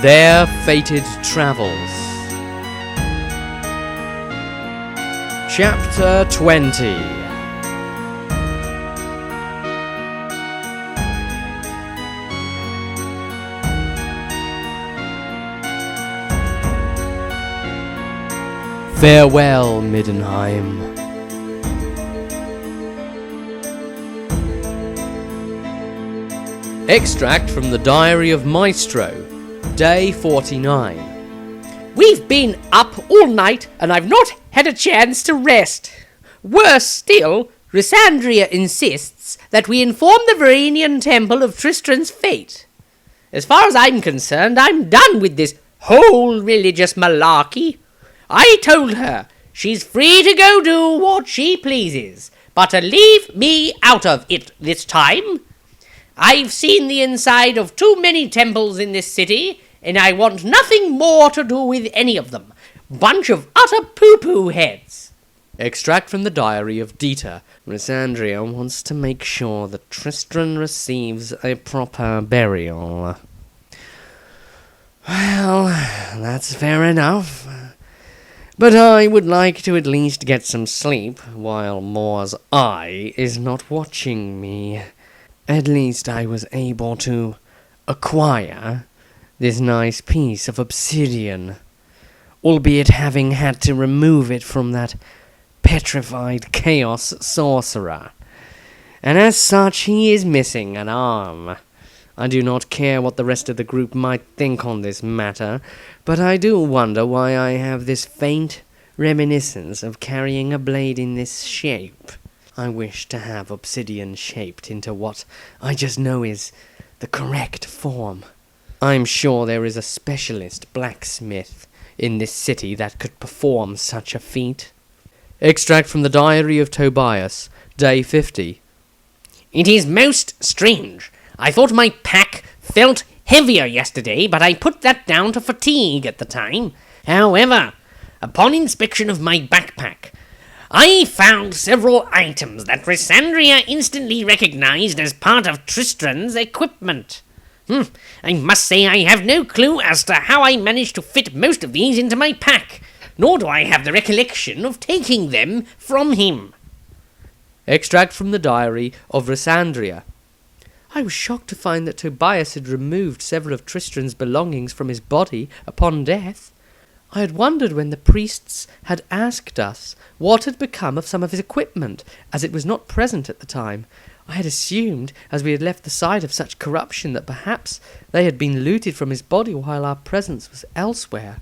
Their Fated Travels. Chapter 20. Farewell, Middenheim. Extract from the Diary of Maestro, Day 49. We've been up all night and I've not had a chance to rest. Worse still, Rysandria insists that we inform the Varenian Temple of Tristran's fate. As far as I'm concerned, I'm done with this whole religious malarkey. I told her she's free to go do what she pleases, but to leave me out of it this time. I've seen the inside of too many temples in this city, and I want nothing more to do with any of them. Bunch of utter poo-poo heads. Extract from the Diary of Dita. Rysandria wants to make sure that Tristran receives a proper burial. Well, that's fair enough. But I would like to at least get some sleep while Moore's eye is not watching me. At least I was able to acquire this nice piece of obsidian, albeit having had to remove it from that petrified chaos sorcerer. And as such, he is missing an arm. I do not care what the rest of the group might think on this matter, but I do wonder why I have this faint reminiscence of carrying a blade in this shape. I wish to have obsidian shaped into what I just know is the correct form. I'm sure there is a specialist blacksmith in this city that could perform such a feat. Extract from the Diary of Tobias, Day 50. It is most strange. I thought my pack felt heavier yesterday, but I put that down to fatigue at the time. However, upon inspection of my backpack, I found several items that Rysandria instantly recognized as part of Tristran's equipment. I must say I have no clue as to how I managed to fit most of these into my pack, nor do I have the recollection of taking them from him. Extract from the Diary of Rysandria. I was shocked to find that Tobias had removed several of Tristran's belongings from his body upon death. I had wondered when the priests had asked us what had become of some of his equipment, as it was not present at the time. I had assumed, as we had left the site of such corruption, that perhaps they had been looted from his body while our presence was elsewhere.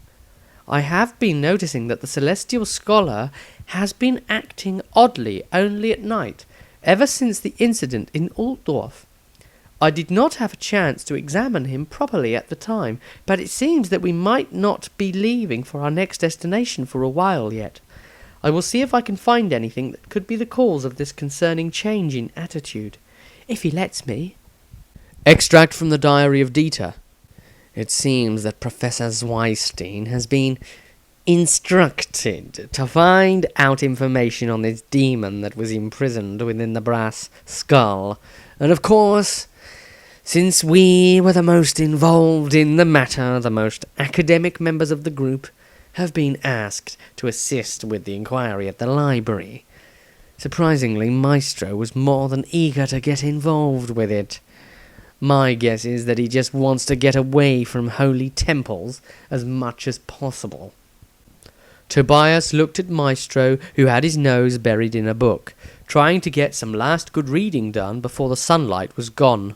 I have been noticing that the celestial scholar has been acting oddly only at night, ever since the incident in Altdorf. I did not have a chance to examine him properly at the time, but it seems that we might not be leaving for our next destination for a while yet. I will see if I can find anything that could be the cause of this concerning change in attitude, if he lets me. Extract from the Diary of Dita. It seems that Professor Zweistein has been instructed to find out information on this demon that was imprisoned within the brass skull, and of course, since we were the most involved in the matter, the most academic members of the group have been asked to assist with the inquiry at the library. Surprisingly, Maestro was more than eager to get involved with it. My guess is that he just wants to get away from holy temples as much as possible. Tobias looked at Maestro, who had his nose buried in a book, trying to get some last good reading done before the sunlight was gone.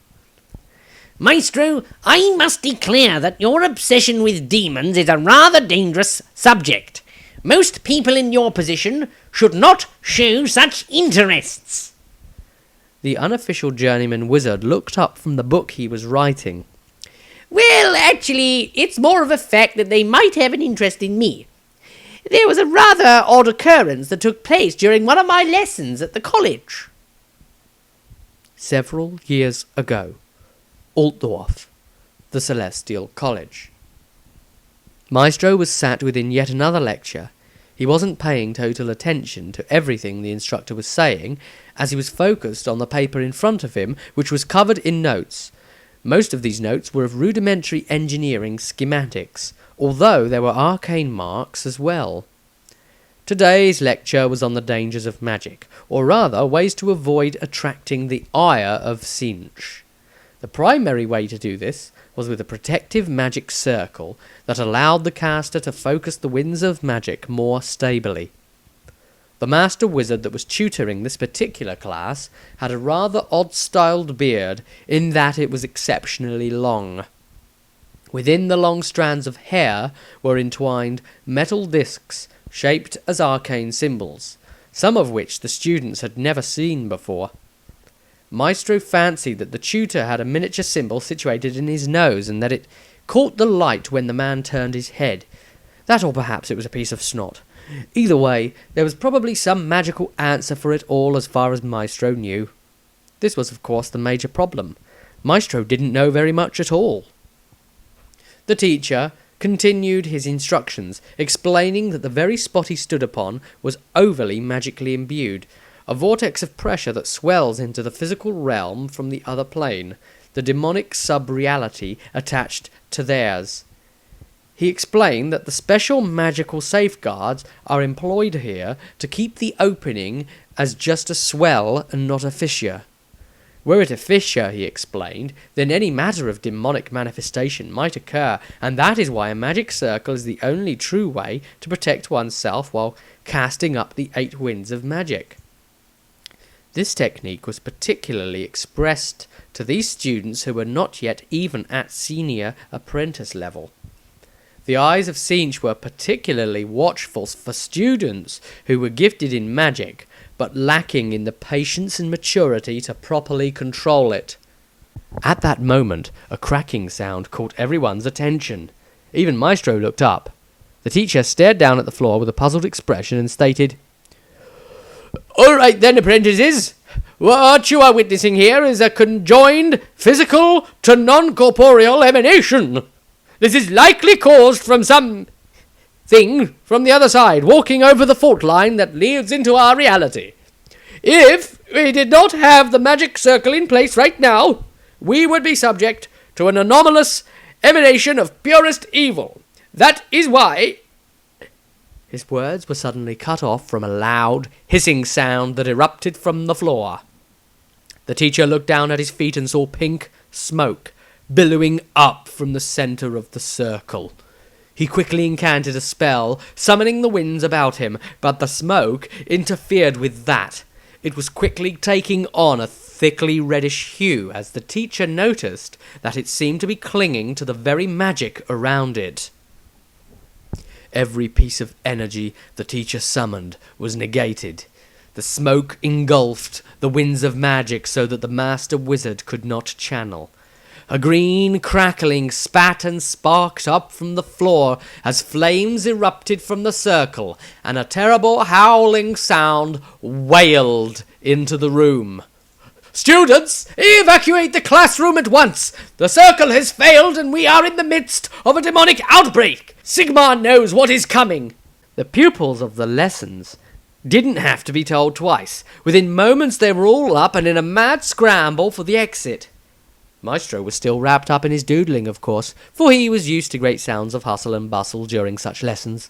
Maestro, I must declare that your obsession with demons is a rather dangerous subject. Most people in your position should not show such interests. The unofficial journeyman wizard looked up from the book he was writing. Well, actually, it's more of a fact that they might have an interest in me. There was a rather odd occurrence that took place during one of my lessons at the college. Several years ago. Altdorf, the Celestial College. Maestro was sat within yet another lecture. He wasn't paying total attention to everything the instructor was saying, as he was focused on the paper in front of him, which was covered in notes. Most of these notes were of rudimentary engineering schematics, although there were arcane marks as well. Today's lecture was on the dangers of magic, or rather, ways to avoid attracting the ire of Tzeentch. The primary way to do this was with a protective magic circle that allowed the caster to focus the winds of magic more stably. The master wizard that was tutoring this particular class had a rather odd-styled beard in that it was exceptionally long. Within the long strands of hair were entwined metal discs shaped as arcane symbols, some of which the students had never seen before. Maestro fancied that the tutor had a miniature symbol situated in his nose and that it caught the light when the man turned his head. That, or perhaps it was a piece of snot. Either way, there was probably some magical answer for it all as far as Maestro knew. This was, of course, the major problem. Maestro didn't know very much at all. The teacher continued his instructions, explaining that the very spot he stood upon was overly magically imbued, a vortex of pressure that swells into the physical realm from the other plane, the demonic sub-reality attached to theirs. He explained that the special magical safeguards are employed here to keep the opening as just a swell and not a fissure. Were it a fissure, he explained, then any matter of demonic manifestation might occur, and that is why a magic circle is the only true way to protect oneself while casting up the 8 winds of magic. This technique was particularly expressed to these students who were not yet even at senior apprentice level. The eyes of Tzeentch were particularly watchful for students who were gifted in magic, but lacking in the patience and maturity to properly control it. At that moment, a cracking sound caught everyone's attention. Even Maestro looked up. The teacher stared down at the floor with a puzzled expression and stated, "All right then, apprentices. What you are witnessing here is a conjoined physical to non-corporeal emanation. This is likely caused from some thing from the other side, walking over the fault line that leads into our reality. If we did not have the magic circle in place right now, we would be subject to an anomalous emanation of purest evil. That is why..." His words were suddenly cut off from a loud, hissing sound that erupted from the floor. The teacher looked down at his feet and saw pink smoke billowing up from the centre of the circle. He quickly incanted a spell, summoning the winds about him, but the smoke interfered with that. It was quickly taking on a thickly reddish hue as the teacher noticed that it seemed to be clinging to the very magic around it. Every piece of energy the teacher summoned was negated. The smoke engulfed the winds of magic so that the master wizard could not channel. A green crackling spat and sparked up from the floor as flames erupted from the circle, and a terrible howling sound wailed into the room. "Students, evacuate the classroom at once! The circle has failed and we are in the midst of a demonic outbreak! Sigmar knows what is coming!" The pupils of the lessons didn't have to be told twice. Within moments they were all up and in a mad scramble for the exit. Maestro was still wrapped up in his doodling, of course, for he was used to great sounds of hustle and bustle during such lessons.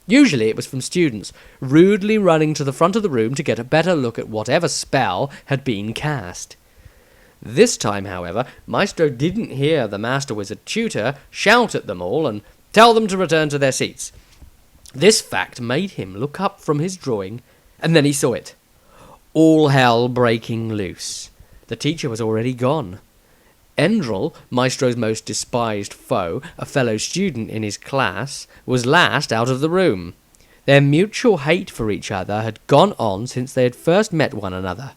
Usually it was from students, rudely running to the front of the room to get a better look at whatever spell had been cast. This time, however, Maestro didn't hear the master wizard tutor shout at them all and tell them to return to their seats. This fact made him look up from his drawing, and then he saw it. All hell breaking loose. The teacher was already gone. Endrel, Maestro's most despised foe, a fellow student in his class, was last out of the room. Their mutual hate for each other had gone on since they had first met one another.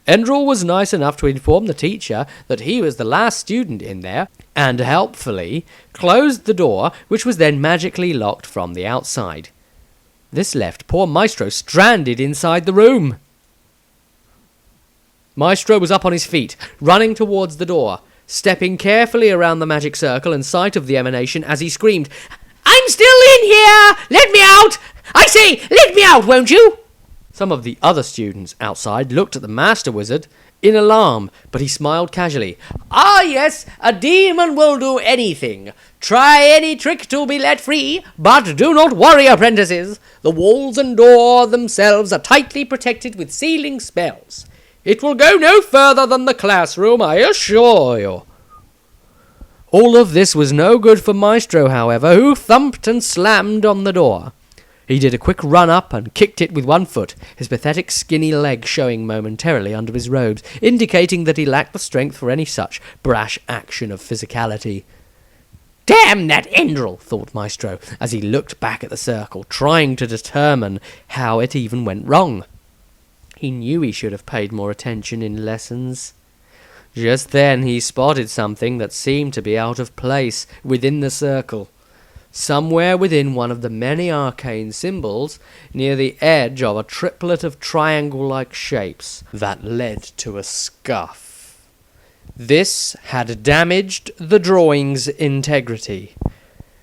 Endrel was nice enough to inform the teacher that he was the last student in there, and helpfully closed the door, which was then magically locked from the outside. This left poor Maestro stranded inside the room. Maestro was up on his feet, running towards the door, stepping carefully around the magic circle in sight of the emanation as he screamed, "I'm still in here! Let me out! I say, let me out, won't you?" Some of the other students outside looked at the master wizard in alarm, but he smiled casually. "Ah, yes, a demon will do anything. Try any trick to be let free, but do not worry, apprentices. The walls and door themselves are tightly protected with sealing spells. It will go no further than the classroom, I assure you." All of this was no good for Maestro, however, who thumped and slammed on the door. He did a quick run up and kicked it with one foot, his pathetic skinny leg showing momentarily under his robes, indicating that he lacked the strength for any such brash action of physicality. "Damn that Endrel," thought Maestro, as he looked back at the circle, trying to determine how it even went wrong. He knew he should have paid more attention in lessons. Just then he spotted something that seemed to be out of place within the circle. Somewhere within one of the many arcane symbols, near the edge of a triplet of triangle-like shapes that led to a scuff. This had damaged the drawing's integrity.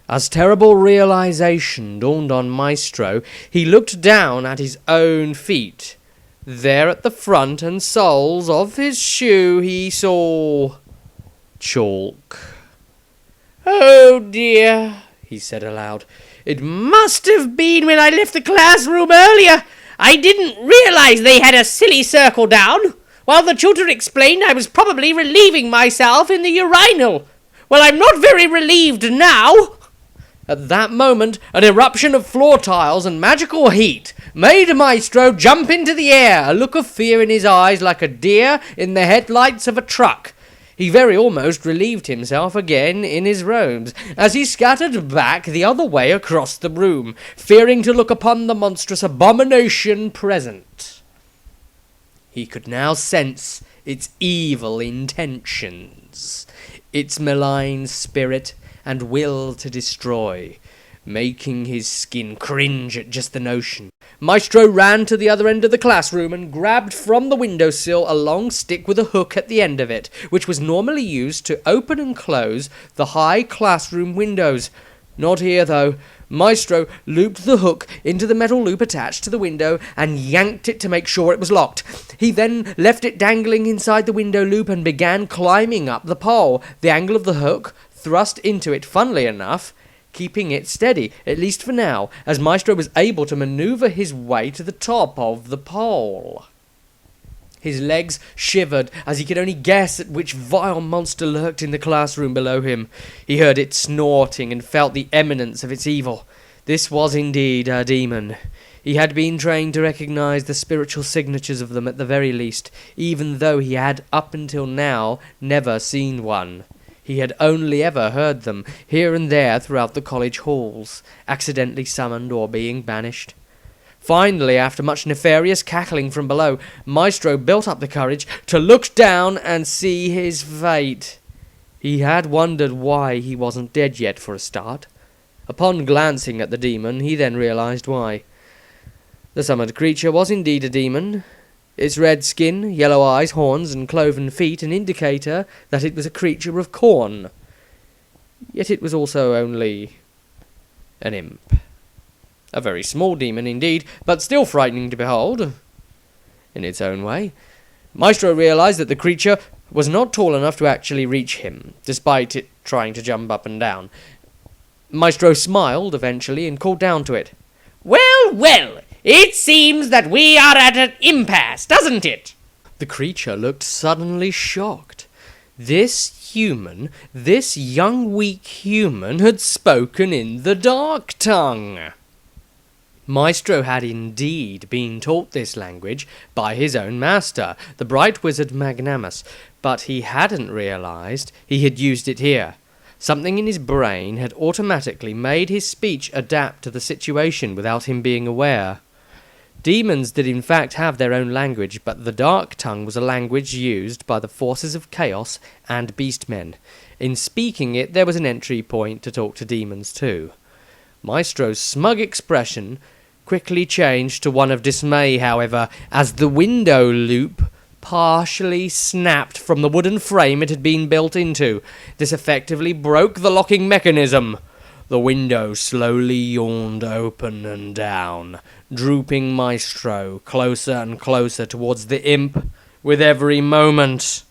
As terrible realization dawned on Maestro, he looked down at his own feet. There at the front and soles of his shoe he saw chalk. "Oh dear," he said aloud. "It must have been when I left the classroom earlier. I didn't realize they had a silly circle down. While the tutor explained, I was probably relieving myself in the urinal. Well, I'm not very relieved now." At that moment, an eruption of floor tiles and magical heat made Maestro jump into the air, a look of fear in his eyes like a deer in the headlights of a truck. He very almost relieved himself again in his robes, as he scattered back the other way across the room, fearing to look upon the monstrous abomination present. He could now sense its evil intentions, its malign spirit and will to destroy, making his skin cringe at just the notion. Maestro ran to the other end of the classroom and grabbed from the windowsill a long stick with a hook at the end of it, which was normally used to open and close the high classroom windows. Not here, though. Maestro looped the hook into the metal loop attached to the window and yanked it to make sure it was locked. He then left it dangling inside the window loop and began climbing up the pole. The angle of the hook thrust into it, funnily enough, keeping it steady, at least for now, as Maestro was able to maneuver his way to the top of the pole. His legs shivered as he could only guess at which vile monster lurked in the classroom below him. He heard it snorting and felt the imminence of its evil. This was indeed a demon. He had been trained to recognize the spiritual signatures of them at the very least, even though he had up until now never seen one. He had only ever heard them, here and there throughout the college halls, accidentally summoned or being banished. Finally, after much nefarious cackling from below, Maestro built up the courage to look down and see his fate. He had wondered why he wasn't dead yet for a start. Upon glancing at the demon, he then realized why. The summoned creature was indeed a demon. Its red skin, yellow eyes, horns, and cloven feet an indicator that it was a creature of corn. Yet it was also only an imp. A very small demon indeed, but still frightening to behold, in its own way. Maestro realized that the creature was not tall enough to actually reach him, despite it trying to jump up and down. Maestro smiled eventually and called down to it. "Well, well! It seems that we are at an impasse, doesn't it?" The creature looked suddenly shocked. This human, this young weak human, had spoken in the dark tongue. Maestro had indeed been taught this language by his own master, the bright wizard Magnamus, but he hadn't realized he had used it here. Something in his brain had automatically made his speech adapt to the situation without him being aware. Demons did in fact have their own language, but the Dark Tongue was a language used by the forces of chaos and beastmen. In speaking it, there was an entry point to talk to demons too. Maestro's smug expression quickly changed to one of dismay, however, as the window loop partially snapped from the wooden frame it had been built into. This effectively broke the locking mechanism. The window slowly yawned open and down, drooping Maestro closer and closer towards the imp with every moment.